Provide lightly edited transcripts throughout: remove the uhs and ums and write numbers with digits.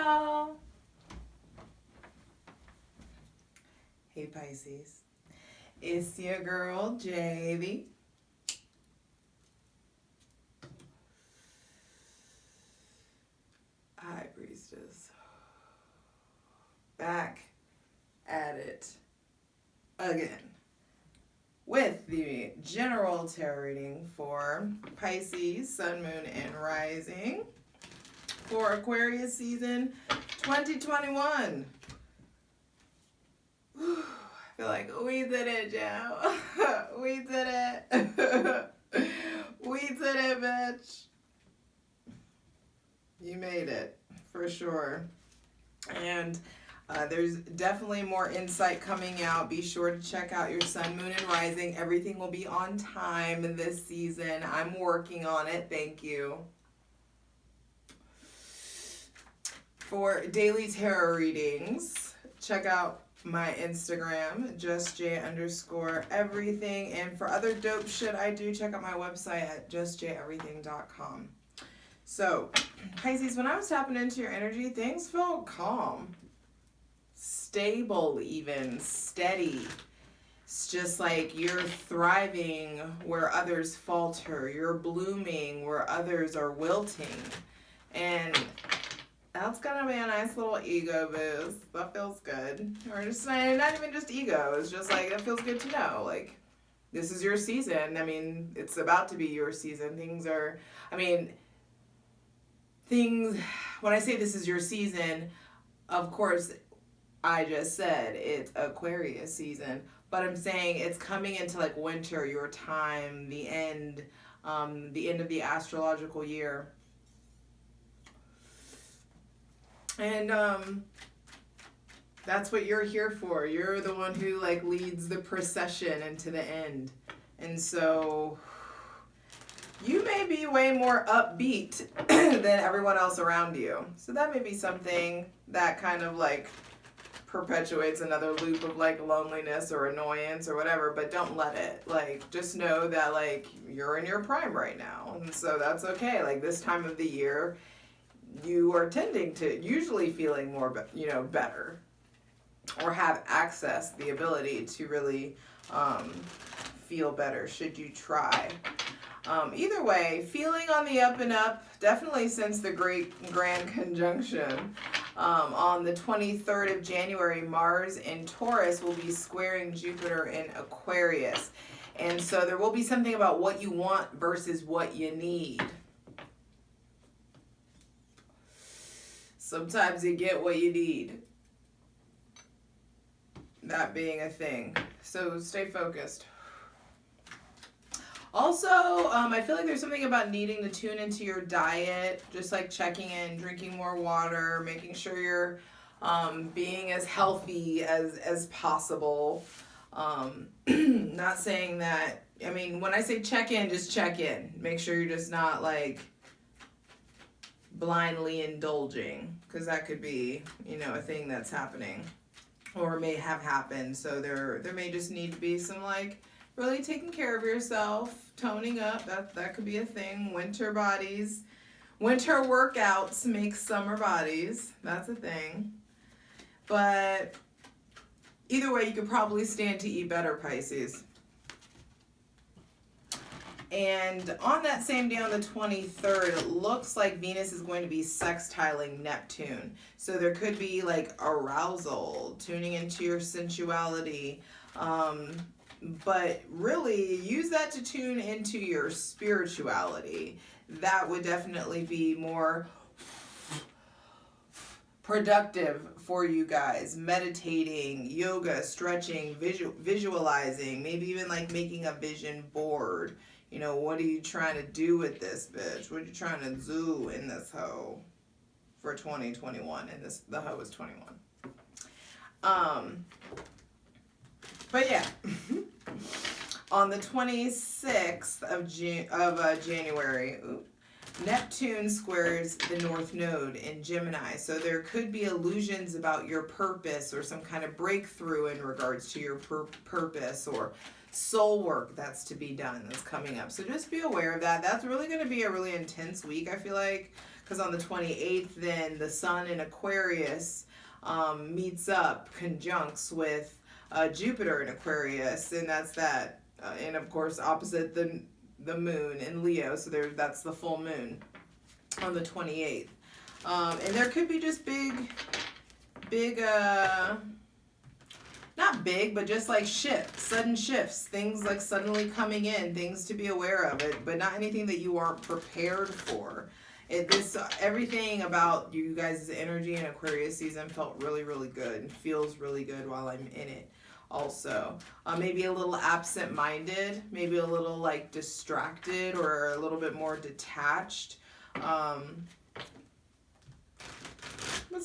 y'all. Hey Pisces, it's your girl Javy. High Priestess. Back at it again with the general tarot reading for Pisces, Sun, Moon, and Rising for Aquarius season 2021. Whew, I feel like we did it, Joe. We did it. We did it, bitch. You made it, for sure. And there's definitely more insight coming out. Be sure to check out your Sun, Moon, and Rising. Everything will be on time this season. I'm working on it. Thank you. For daily tarot readings, check out my Instagram, justj_everything. And for other dope shit I do, check out my website at justjeverything.com. So, Pisces, when I was tapping into your energy, things felt calm, stable, even steady. It's just like you're thriving where others falter. You're blooming where others are wilting. And that's gonna be a nice little ego boost. That feels good. Or just not even just ego. It's just like, it feels good to know. Like, this is your season. I mean, it's about to be your season. When I say this is your season, of course, I just said it's Aquarius season, but I'm saying it's coming into like winter, your time, the end of the astrological year. And that's what you're here for. You're the one who like leads the procession into the end. And so you may be way more upbeat than everyone else around you. So that may be something that kind of like perpetuates another loop of like loneliness or annoyance or whatever, but don't let it. Like, just know that like you're in your prime right now. And so that's okay. Like, this time of the year, you are tending to usually feeling more, better, or have access, the ability to really feel better should you try. Either way, feeling on the up and up, definitely since the great grand conjunction. On the 23rd of January, Mars in Taurus will be squaring Jupiter in Aquarius. And so there will be something about what you want versus what you need. Sometimes you get what you need. That being a thing. So stay focused. Also, I feel like there's something about needing to tune into your diet, just like checking in, drinking more water, making sure you're being as healthy as possible. Not saying that, I mean, when I say check in, just check in. Make sure you're just not like blindly indulging, because that could be, a thing that's happening or may have happened. So there may just need to be some like really taking care of yourself, toning up. That could be a thing. Winter bodies, winter workouts make summer bodies. That's a thing. But either way, you could probably stand to eat better, Pisces. And on that same day, on the 23rd, it looks like Venus is going to be sextiling Neptune. So there could be like arousal, tuning into your sensuality. But really use that to tune into your spirituality. That would definitely be more productive for you guys. Meditating, yoga, stretching, visualizing, maybe even like making a vision board. What are you trying to do with this bitch? What are you trying to do in this hoe for 2021? And the hoe is 21. But yeah. On the 26th of January, Neptune squares the North Node in Gemini. So there could be illusions about your purpose or some kind of breakthrough in regards to your purpose or soul work that's to be done that's coming up. So just be aware of that. That's really going to be a really intense week, I feel like, because on the 28th, then the sun in Aquarius meets up, conjuncts with Jupiter in Aquarius, and that's that. And of course, opposite the moon in Leo, so that's the full moon on the 28th. And there could be just big, not big, but just like sudden shifts, things like suddenly coming in, things to be aware of it, but not anything that you aren't prepared for. Everything about you guys' energy in Aquarius season felt really, really good and feels really good while I'm in it. Also, maybe a little absent-minded, maybe a little like distracted or a little bit more detached. That's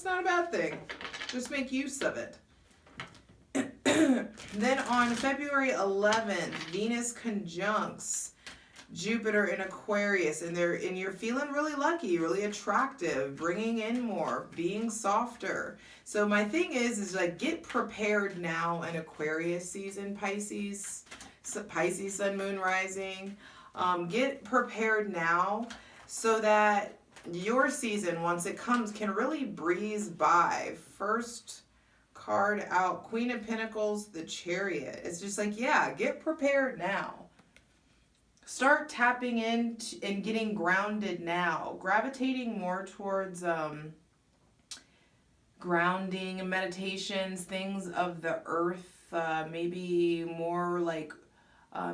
not a bad thing. Just make use of it. Then on February 11th, Venus conjuncts Jupiter in Aquarius, and you're feeling really lucky, really attractive, bringing in more, being softer. So my thing is like get prepared now in Aquarius season, Pisces sun, moon, rising. Get prepared now so that your season, once it comes, can really breeze by. First card out, Queen of Pentacles, the Chariot. It's just like, yeah, get prepared now. Start tapping in and getting grounded now. Gravitating more towards grounding, meditations, things of the earth. Maybe more like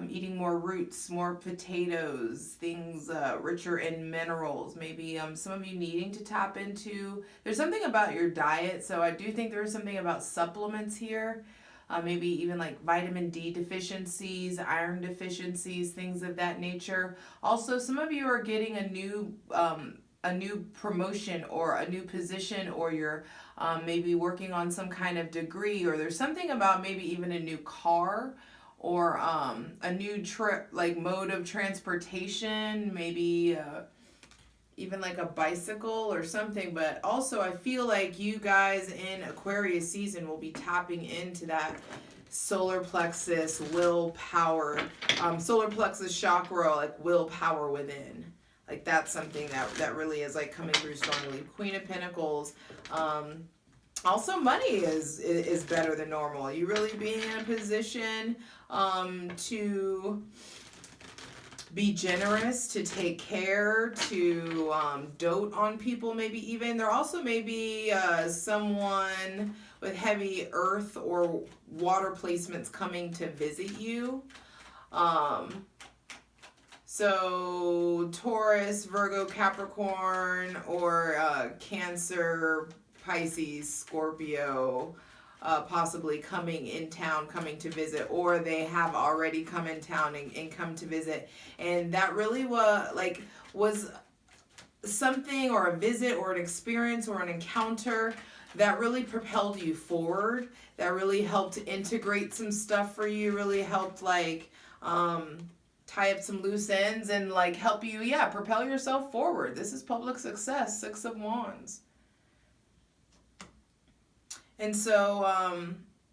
eating more roots, more potatoes, things richer in minerals. Maybe some of you needing to tap into. There's something about your diet, so I do think there's something about supplements here. Maybe even like vitamin D deficiencies, iron deficiencies, things of that nature. Also, some of you are getting a new promotion or a new position, or you're maybe working on some kind of degree, or there's something about maybe even a new car or a new mode of transportation, maybe even like a bicycle or something. But also I feel like you guys in Aquarius season will be tapping into that solar plexus willpower, solar plexus chakra, like willpower within. Like that's something that really is like coming through strongly. Queen of Pentacles. Also money is better than normal. You really being in a position to be generous, to take care, to dote on people maybe even. There also may be someone with heavy earth or water placements coming to visit you. So Taurus, Virgo, Capricorn, or Cancer, Pisces, Scorpio, possibly coming in town, coming to visit, or they have already come in town and come to visit. And that really was something, or a visit or an experience or an encounter that really propelled you forward, that really helped integrate some stuff for you, really helped tie up some loose ends and help you, propel yourself forward. This is public success, 6 of Wands. And so,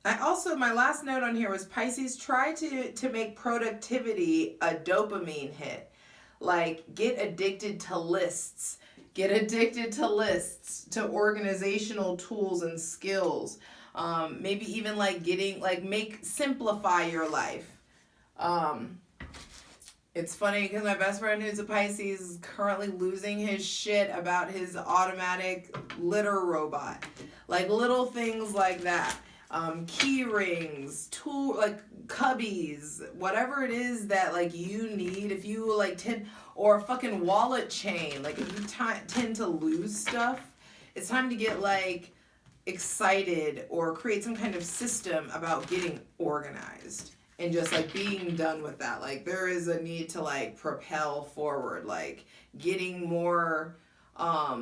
my last note on here was Pisces, try to make productivity a dopamine hit. Like, get addicted to lists. Get addicted to lists, to organizational tools and skills. Maybe even simplify your life. It's funny because my best friend who's a Pisces is currently losing his shit about his automatic litter robot. Like little things like that. Key rings, cubbies, whatever it is that you need. If you or a fucking wallet chain, if you tend to lose stuff, it's time to get excited or create some kind of system about getting organized. And just being done with that. There is a need to propel forward, getting more a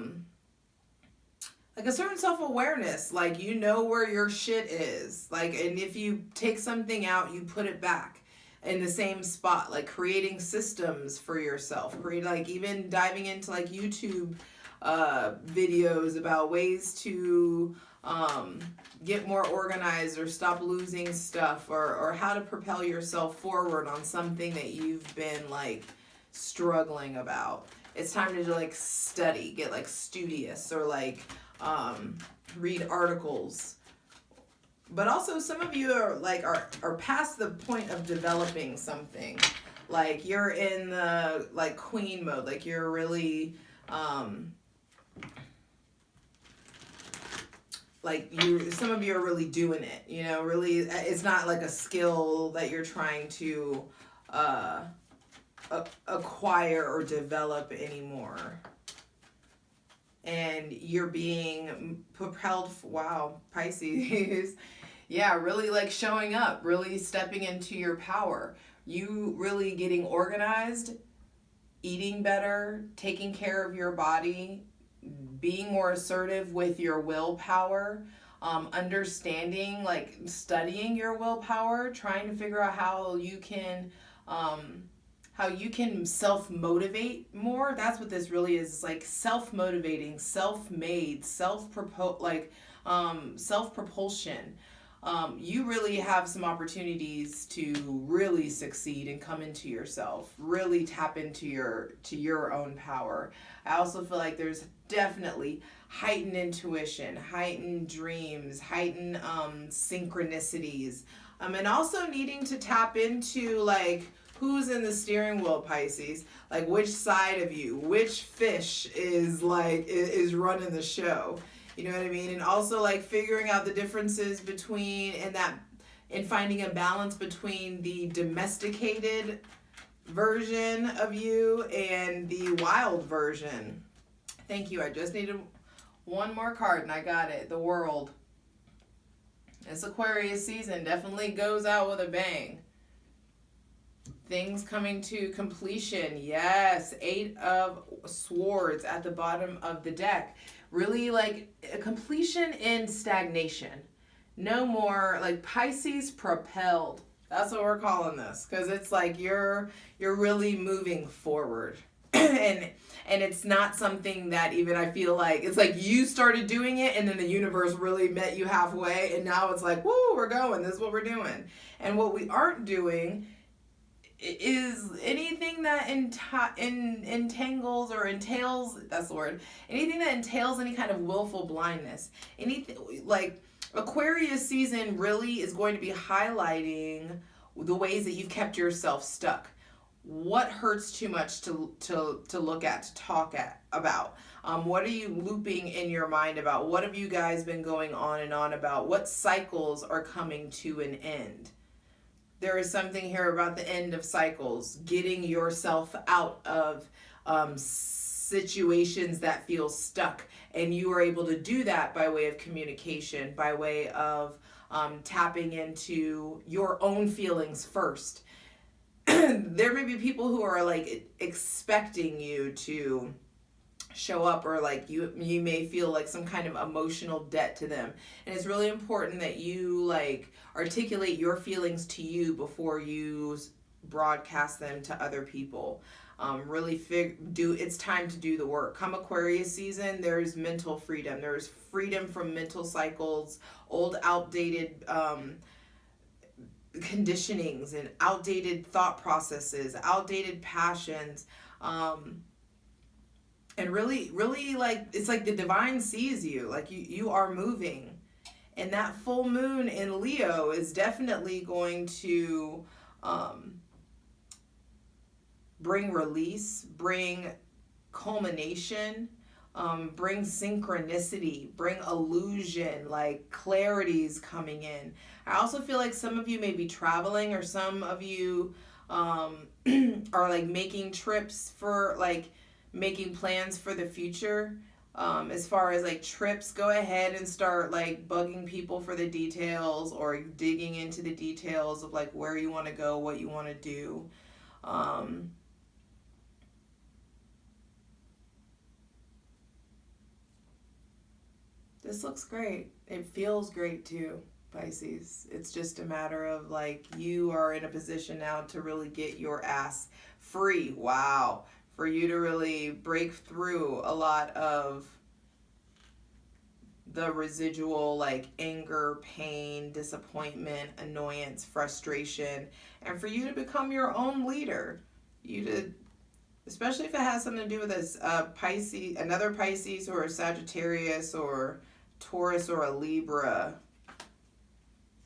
certain self-awareness. You know where your shit is. And if you take something out, you put it back in the same spot. Creating systems for yourself. Even diving into YouTube videos about ways to get more organized or stop losing stuff, or how to propel yourself forward on something that you've been struggling about. it's time to like study, get like studious, or like read articles. But also some of you are like are past the point of developing something. Like you're in the like queen mode, like you're really like some of you are really doing it, you know, really it's not like a skill that you're trying to acquire or develop anymore. And you're being propelled, wow, Pisces. Yeah, really like showing up, really stepping into your power. You really getting organized, eating better, taking care of your body, being more assertive with your willpower, understanding, like studying your willpower, trying to figure out how you can self-motivate more. That's what this really is. It's like self-motivating, self-made, self-propulsion. You really have some opportunities to really succeed and come into yourself, really tap into your own power. I also feel like there's definitely heightened intuition, heightened dreams, heightened synchronicities, and also needing to tap into like who's in the steering wheel, Pisces, like which side of you, which fish is running the show. You know what I mean? And also like figuring out the differences between and finding a balance between the domesticated version of you and the wild version. Thank you. I just needed one more card and I got it. The World. This Aquarius season definitely goes out with a bang. Things coming to completion. Yes. 8 of Swords at the bottom of the deck. Really like a completion in stagnation. No more like Pisces propelled. That's what we're calling this, because it's like you're really moving forward. and it's not something that even I feel like it's like you started doing it and then the universe really met you halfway and now it's like, woo, we're going. This is what we're doing. And what we aren't doing is anything that entangles or entails, that's the word, anything that entails any kind of willful blindness. Anything like Aquarius season really is going to be highlighting the ways that you've kept yourself stuck. What hurts too much to look at, to talk about? What are you looping in your mind about? What have you guys been going on and on about? What cycles are coming to an end? There is something here about the end of cycles, getting yourself out of situations that feel stuck. And you are able to do that by way of communication, by way of tapping into your own feelings first. There may be people who are like expecting you to show up, or like you may feel like some kind of emotional debt to them, and it's really important that you like articulate your feelings to you before you broadcast them to other people. It's time to do the work. Come Aquarius season, there's mental freedom. There's freedom from mental cycles, old outdated conditionings and outdated thought processes, outdated passions. And really like it's like the divine sees you, like you are moving. And that full moon in Leo is definitely going to bring release, bring culmination, bring synchronicity, bring illusion, like clarity's coming in. I also feel like some of you may be traveling, or some of you are like making trips for like making plans for the future. As far as like trips, go ahead and start like bugging people for the details, or digging into the details of like where you want to go, what you want to do. This looks great. It feels great too, Pisces. It's just a matter of like you are in a position now to really get your ass free. Wow. For you to really break through a lot of the residual like anger, pain, disappointment, annoyance, frustration, and for you to become your own leader. This especially if it has something to do with this Pisces, another Pisces or a Sagittarius or Taurus or a Libra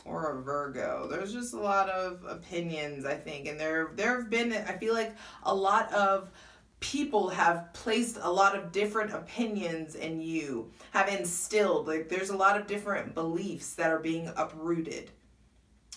or a Virgo. There's just a lot of opinions, I think, and there have been, I feel like a lot of people have placed a lot of different opinions in you, have instilled, like there's a lot of different beliefs that are being uprooted.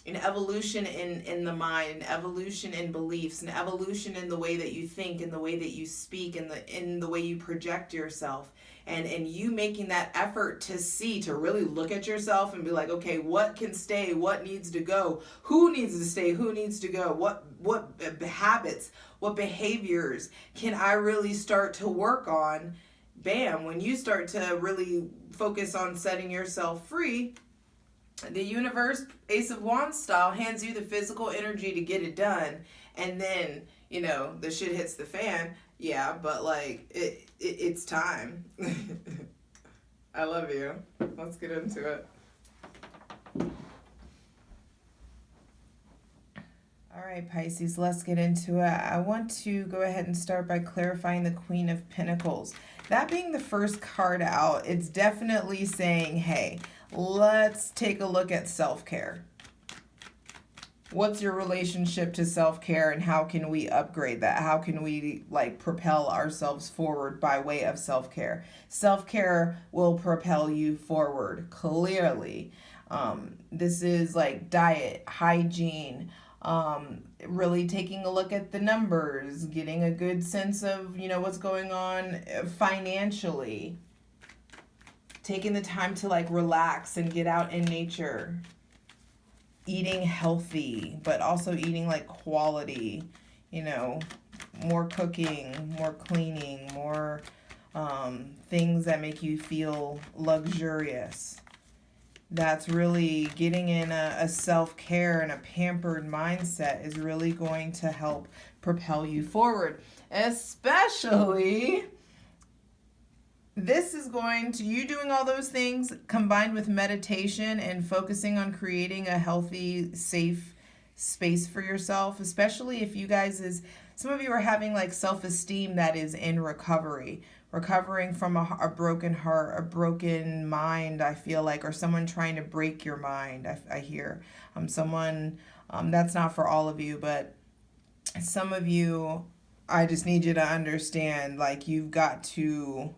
An evolution in the mind, an evolution in beliefs, an evolution in the way that you think, in the way that you speak, in the way you project yourself, and you making that effort to see, to really look at yourself and be like, okay, what can stay, what needs to go, who needs to stay, who needs to go, what habits, what behaviors can I really start to work on? Bam, when you start to really focus on setting yourself free, the universe, Ace of Wands style, hands you the physical energy to get it done, and then, you know, the shit hits the fan. Yeah, but like it's time. I love you. Let's get into it. All right, Pisces, let's get into it. I want to go ahead and start by clarifying the Queen of Pentacles. That being the first card out, it's definitely saying, hey, let's take a look at self-care. What's your relationship to self-care, and how can we upgrade that? How can we like propel ourselves forward by way of self-care? Self-care will propel you forward, clearly. This is like diet, hygiene, really taking a look at the numbers, getting a good sense of, you know, what's going on financially, taking the time to like relax and get out in nature, eating healthy, but also eating like quality, you know, more cooking, more cleaning, more things that make you feel luxurious. That's really getting in a self-care and a pampered mindset is really going to help propel you forward. Especially, this is going to, you doing all those things combined with meditation and focusing on creating a healthy, safe space for yourself, especially if you guys some of you are having like self-esteem that is in recovery. Recovering from a broken heart, a broken mind, I feel like, or someone trying to break your mind, I hear. Someone, that's not for all of you, but some of you, I just need you to understand, like, you've got to,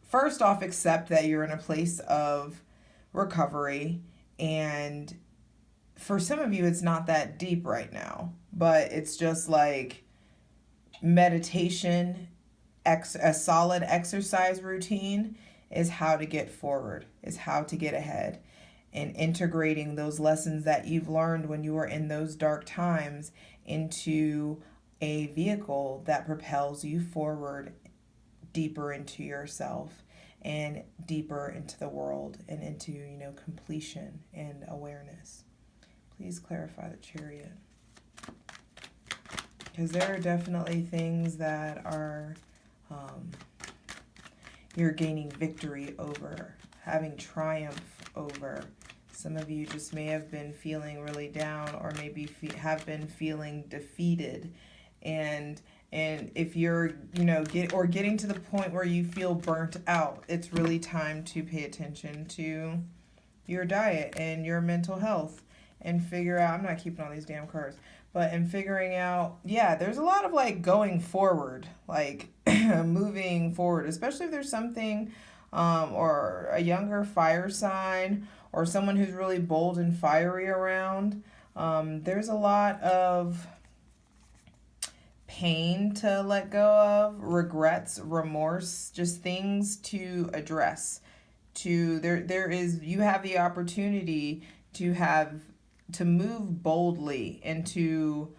first off, accept that you're in a place of recovery, and for some of you, it's not that deep right now, but it's just like meditation, a solid exercise routine is how to get forward, is how to get ahead, and integrating those lessons that you've learned when you were in those dark times into a vehicle that propels you forward deeper into yourself and deeper into the world and into, you know, completion and awareness. Please clarify the Chariot. Because there are definitely things that are you're gaining victory over, having triumph over. Some of you just may have been feeling really down, or maybe have been feeling defeated, and if you're, you know, getting to the point where you feel burnt out, it's really time to pay attention to your diet and your mental health and figure out, I'm not keeping all these damn cards, but in figuring out, yeah, there's a lot of like going forward, like moving forward, especially if there's something or a younger fire sign or someone who's really bold and fiery around. There's a lot of pain to let go of, regrets, remorse, just things to address. You have the opportunity to move boldly and to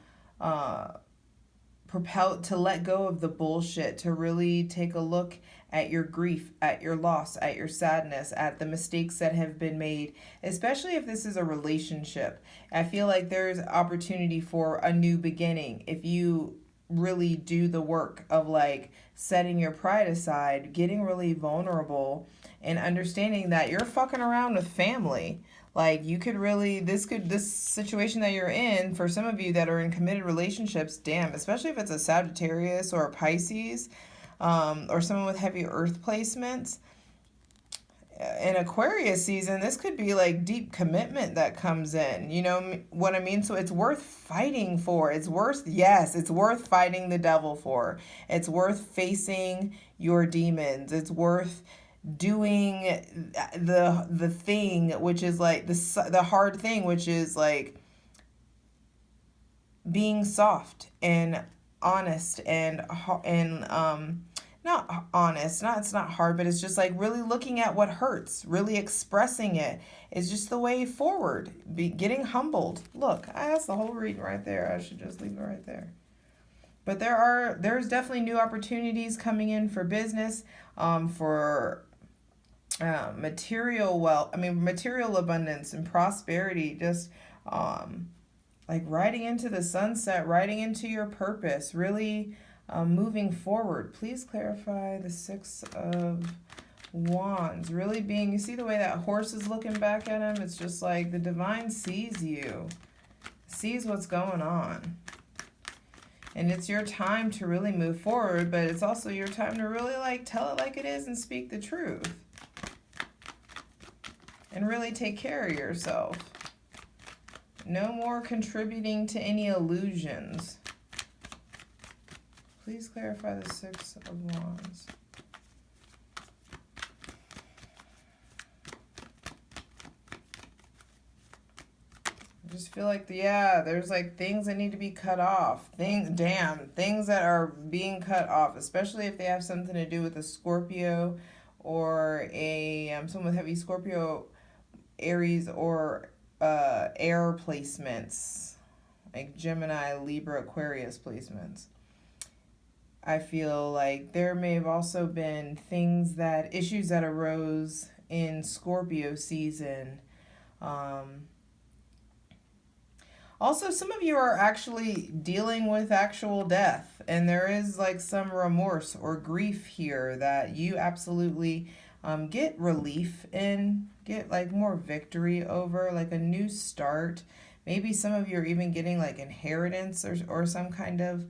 to let go of the bullshit, to really take a look at your grief, at your loss, at your sadness, at the mistakes that have been made, especially if this is a relationship. I feel like there's opportunity for a new beginning if you really do the work of like setting your pride aside, getting really vulnerable, and understanding that you're fucking around with family. Like you could really, this situation that you're in, for some of you that are in committed relationships, damn, especially if it's a Sagittarius or a Pisces, or someone with heavy earth placements. In Aquarius season, this could be like deep commitment that comes in. You know what I mean? So it's worth fighting for. It's worth, yes, it's worth fighting the devil for. It's worth facing your demons. It's worth doing the thing, which is like the hard thing, which is like being soft and honest and not honest, not, it's not hard, but it's just like really looking at what hurts, really expressing it is just the way forward. Getting humbled. Look, that's the whole reading right there. I should just leave it right there. But there's definitely new opportunities coming in for business, for material wealth. I mean, material abundance and prosperity. Just like riding into the sunset, riding into your purpose. Really. Moving forward, please clarify the Six of Wands. Really being, you see the way that horse is looking back at him? It's just like the divine sees you, sees what's going on. And it's your time to really move forward, but it's also your time to really like tell it like it is and speak the truth. And really take care of yourself. No more contributing to any illusions. Please clarify the Six of Wands. I just feel like, there's like things that need to be cut off. Things that are being cut off, especially if they have something to do with a Scorpio or someone with heavy Scorpio, Aries, or air placements, like Gemini, Libra, Aquarius placements. I feel like there may have also been issues that arose in Scorpio season. Also, some of you are actually dealing with actual death, and there is like some remorse or grief here that you absolutely get relief in, get like more victory over, like a new start. Maybe some of you are even getting like inheritance or some kind of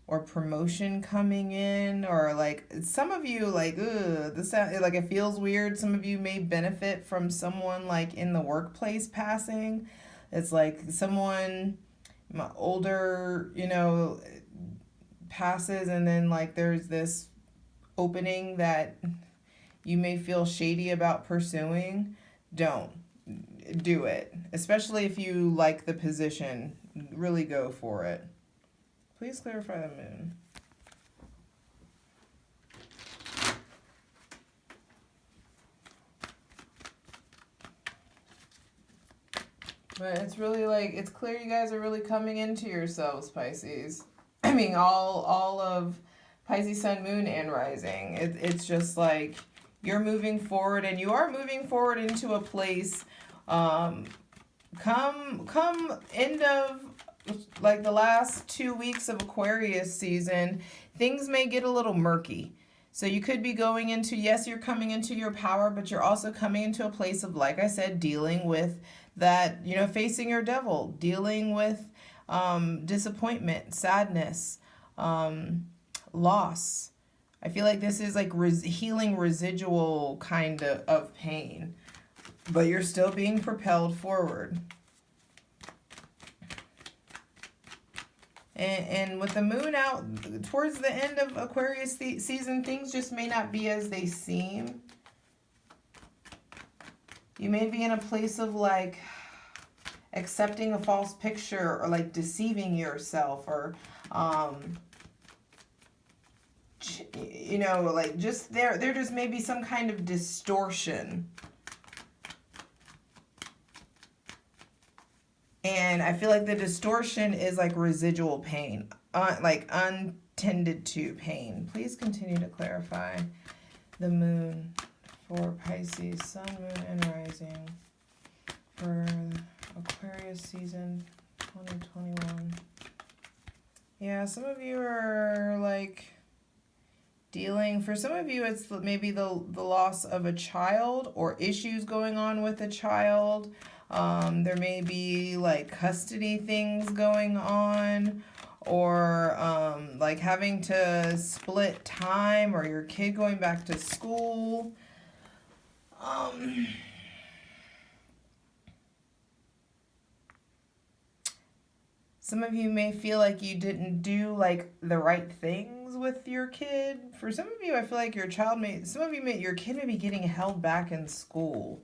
or promotion coming in, or like some of you like, like it feels weird. Some of you may benefit from someone like in the workplace passing. It's like someone older, passes, and then like there's this opening that you may feel shady about pursuing. Don't do it, especially if you like the position. Really go for it. Please clarify the moon. But it's really like, it's clear you guys are really coming into yourselves, Pisces. I mean, all of Pisces, Sun, Moon, and Rising. It's just like you're moving forward, and you are moving forward into a place. Come end of like the last 2 weeks of Aquarius season, things may get a little murky. So you could be going into, yes, you're coming into your power, but you're also coming into a place of, like I said, dealing with that, facing your devil, dealing with disappointment, sadness, loss. I feel like this is like healing residual kind of pain, but you're still being propelled forward. And with the moon out towards the end of Aquarius season, things just may not be as they seem. You may be in a place of like accepting a false picture, or like deceiving yourself, or like just there just may be some kind of distortion. And I feel like the distortion is like residual pain, like untended to pain. Please continue to clarify the moon for Pisces, Sun, Moon, and Rising for Aquarius season 2021. Yeah, some of you are like, Dealing, for some of you, it's maybe the loss of a child or issues going on with a child. There may be like custody things going on, or like having to split time, or your kid going back to school. Some of you may feel like you didn't do like the right things with your kid. For some of you, I feel like your kid may be getting held back in school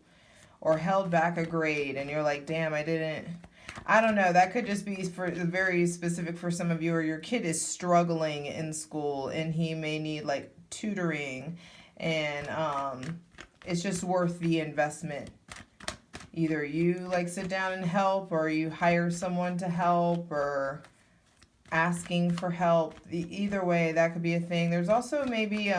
or held back a grade, and you're like, damn, I don't know. That could just be for very specific for some of you, or your kid is struggling in school and he may need like tutoring, and it's just worth the investment. Either you like sit down and help, or you hire someone to help, or asking for help. Either way, that could be a thing. There's also maybe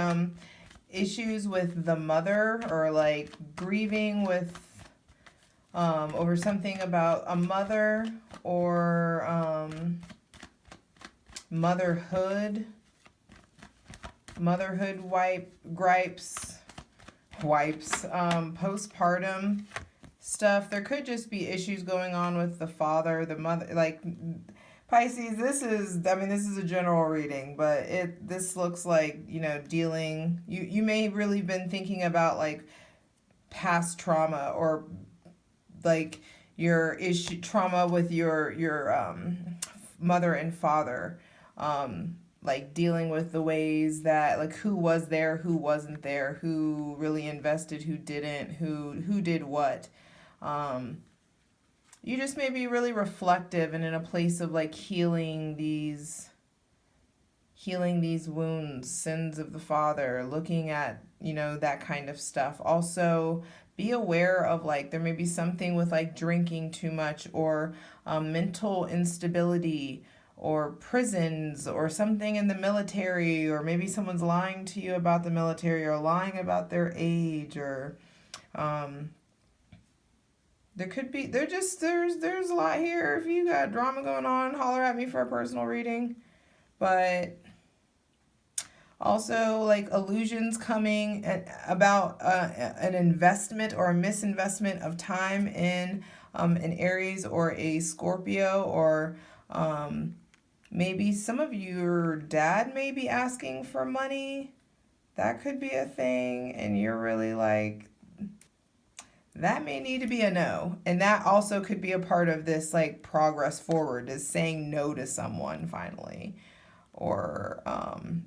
issues with the mother, or like grieving with over something about a mother, or motherhood gripes, postpartum stuff. There could just be issues going on with the father, the mother, like Pisces. This is a general reading, but this looks like, dealing, you may really been thinking about like past trauma, or like your trauma with your mother and father, like dealing with the ways that, like, who was there, who wasn't there, who really invested, who didn't, who did what. You just may be really reflective and in a place of like healing these wounds, sins of the father, looking at, that kind of stuff. Also, be aware of like, there may be something with like drinking too much, or mental instability, or prisons, or something in the military, or maybe someone's lying to you about the military, or lying about their age, or there could be, there's a lot here. If you got drama going on, holler at me for a personal reading. But also like illusions coming about an investment or a misinvestment of time in an Aries or a Scorpio, or maybe some of your dad may be asking for money. That could be a thing, and you're really like, that may need to be a no. And that also could be a part of this like progress forward, is saying no to someone finally. Or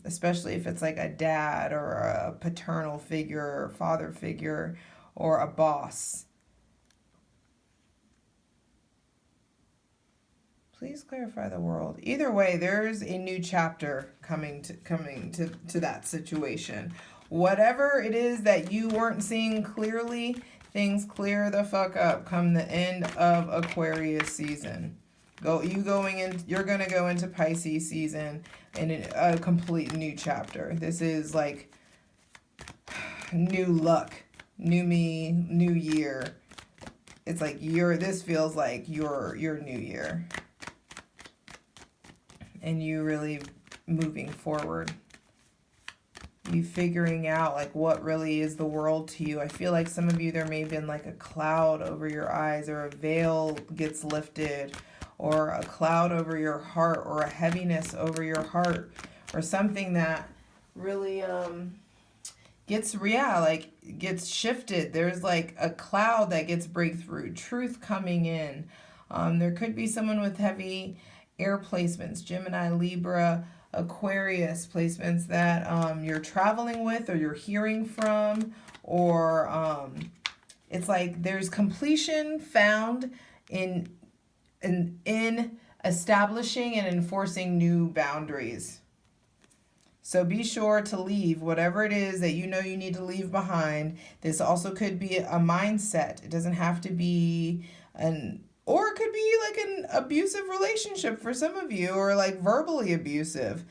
especially if it's like a dad, or a paternal figure, or father figure, or a boss. Please clarify the world. Either way, there's a new chapter coming to that situation. Whatever it is that you weren't seeing clearly, things clear the fuck up come the end of Aquarius season. You're gonna go into Pisces season in a complete new chapter. This is like new luck, new me, new year. It's like this feels like your new year, and you really moving forward. You figuring out like what really is the world to you. I feel like some of you, there may have been like a cloud over your eyes, or a veil gets lifted, or a cloud over your heart, or a heaviness over your heart, or something that really gets shifted. There's like a cloud that gets breakthrough, truth coming in. There could be someone with heavy air placements, Gemini, Libra, Aquarius placements that you're traveling with, or you're hearing from, or it's like there's completion found in establishing and enforcing new boundaries. So be sure to leave whatever it is that you know you need to leave behind. This also could be a mindset. It doesn't have to be or it could be like an abusive relationship for some of you, or like verbally abusive.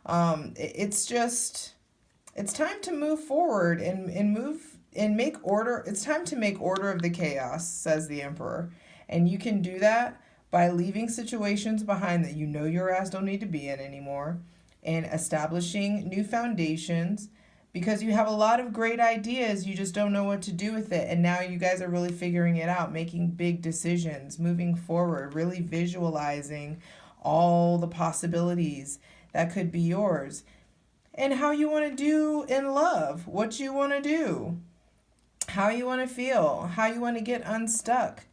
It's time to move forward and make order. It's time to make order of the chaos, says the Emperor. And you can do that by leaving situations behind that you know your ass don't need to be in anymore, and establishing new foundations, because you have a lot of great ideas, you just don't know what to do with it. And now you guys are really figuring it out, making big decisions, moving forward, really visualizing all the possibilities that could be yours, and how you want to do in love, what you want to do, how you want to feel, how you want to get unstuck.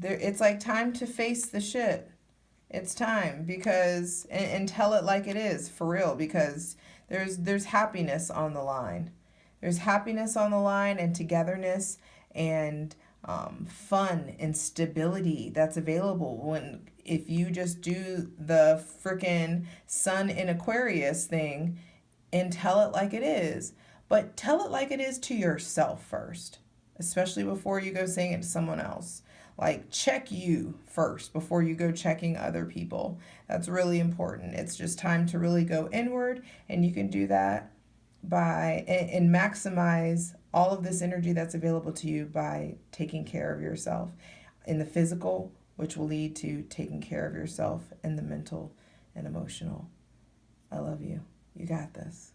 It's like time to face the shit. It's time, because and tell it like it is, for real, because there's happiness on the line. There's happiness on the line, and togetherness, and fun and stability that's available if you just do the freaking sun in Aquarius thing and tell it like it is. But tell it like it is to yourself first, especially before you go saying it to someone else. Like, check you first before you go checking other people. That's really important. It's just time to really go inward, and you can do that by and maximize all of this energy that's available to you by taking care of yourself in the physical, which will lead to taking care of yourself in the mental and emotional. I love you. You got this.